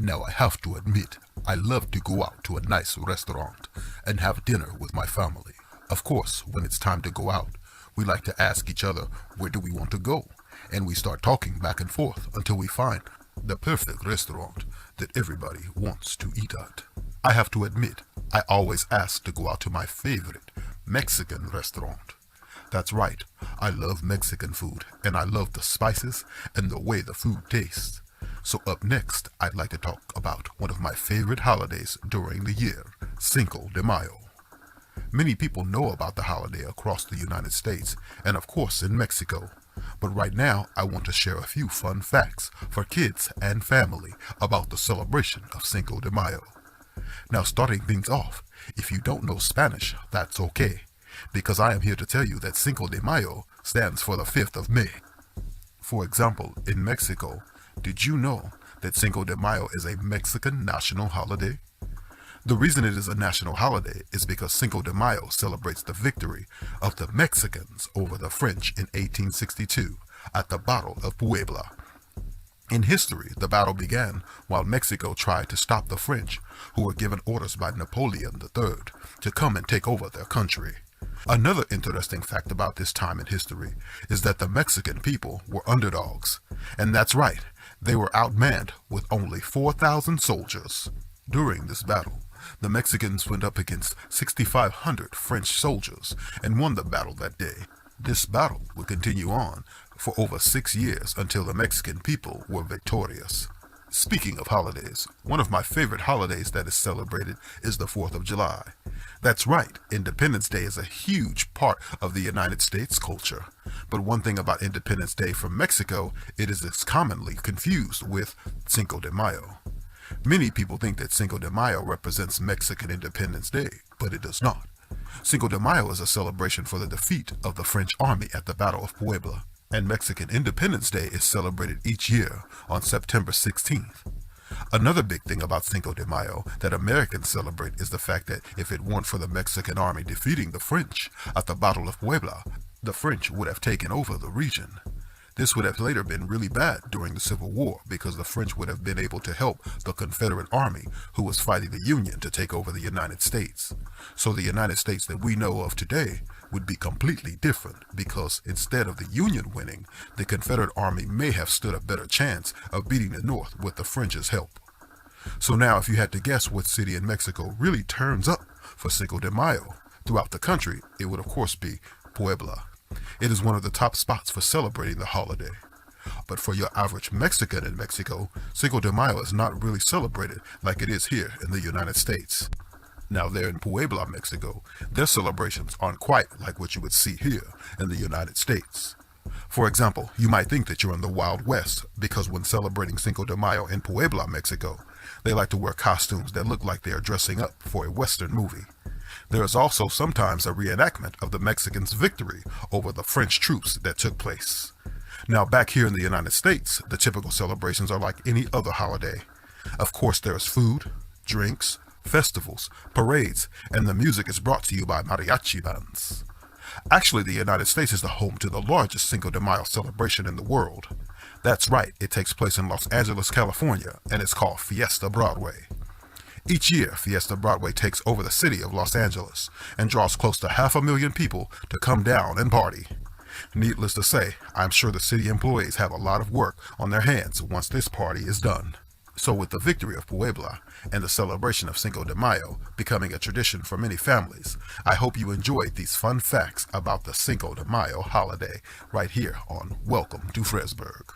Now I have to admit, I love to go out to a nice restaurant and have dinner with my family. Of course, when it's time to go out, we like to ask each other, where do we want to go? And we start talking back and forth until we find the perfect restaurant that everybody wants to eat at. I have to admit, I always ask to go out to my favorite Mexican restaurant. That's right, I love Mexican food, and I love the spices and the way the food tastes. So up next, I'd like to talk about one of my favorite holidays during the year, Cinco de Mayo. Many people know about the holiday across the United States, and of course in Mexico. But right now, I want to share a few fun facts for kids and family about the celebration of Cinco de Mayo. Now, starting things off, if you don't know Spanish, that's okay, because I am here to tell you that Cinco de Mayo stands for the 5th of May. For example, in Mexico, did you know that Cinco de Mayo is a Mexican national holiday? The reason it is a national holiday is because Cinco de Mayo celebrates the victory of the Mexicans over the French in 1862 at the Battle of Puebla. In history, the battle began while Mexico tried to stop the French, who were given orders by Napoleon III to come and take over their country. Another interesting fact about this time in history is that the Mexican people were underdogs. And that's right, they were outmanned with only 4,000 soldiers. During this battle, the Mexicans went up against 6,500 French soldiers and won the battle that day. This battle would continue on for over 6 years until the Mexican people were victorious. Speaking of holidays, one of my favorite holidays that is celebrated is the 4th of July. That's right, Independence Day is a huge part of the United States culture. But one thing about Independence Day from Mexico, it is commonly confused with Cinco de Mayo. Many people think that Cinco de Mayo represents Mexican Independence Day, but it does not. Cinco de Mayo is a celebration for the defeat of the French army at the Battle of Puebla, and Mexican Independence Day is celebrated each year on September 16th. Another big thing about Cinco de Mayo that Americans celebrate is the fact that if it weren't for the Mexican army defeating the French at the Battle of Puebla, the French would have taken over the region. This would have later been really bad during the Civil War because the French would have been able to help the Confederate Army who was fighting the Union to take over the United States. So the United States that we know of today would be completely different because instead of the Union winning, the Confederate Army may have stood a better chance of beating the North with the French's help. So now if you had to guess what city in Mexico really turns up for Cinco de Mayo throughout the country, it would of course be Puebla. It is one of the top spots for celebrating the holiday. But for your average Mexican in Mexico, Cinco de Mayo is not really celebrated like it is here in the United States. Now there in Puebla, Mexico, their celebrations aren't quite like what you would see here in the United States. For example, you might think that you're in the Wild West because when celebrating Cinco de Mayo in Puebla, Mexico, they like to wear costumes that look like they are dressing up for a Western movie. There is also sometimes a reenactment of the Mexicans' victory over the French troops that took place. Now back here in the United States, the typical celebrations are like any other holiday. Of course there is food, drinks, festivals, parades, and the music is brought to you by mariachi bands. Actually, the United States is the home to the largest Cinco de Mayo celebration in the world. That's right, it takes place in Los Angeles, California, and it's called Fiesta Broadway. Each year, Fiesta Broadway takes over the city of Los Angeles and draws close to 500,000 people to come down and party. Needless to say, I'm sure the city employees have a lot of work on their hands once this party is done. So with the victory of Puebla and the celebration of Cinco de Mayo becoming a tradition for many families, I hope you enjoyed these fun facts about the Cinco de Mayo holiday right here on Welcome to Fresburg.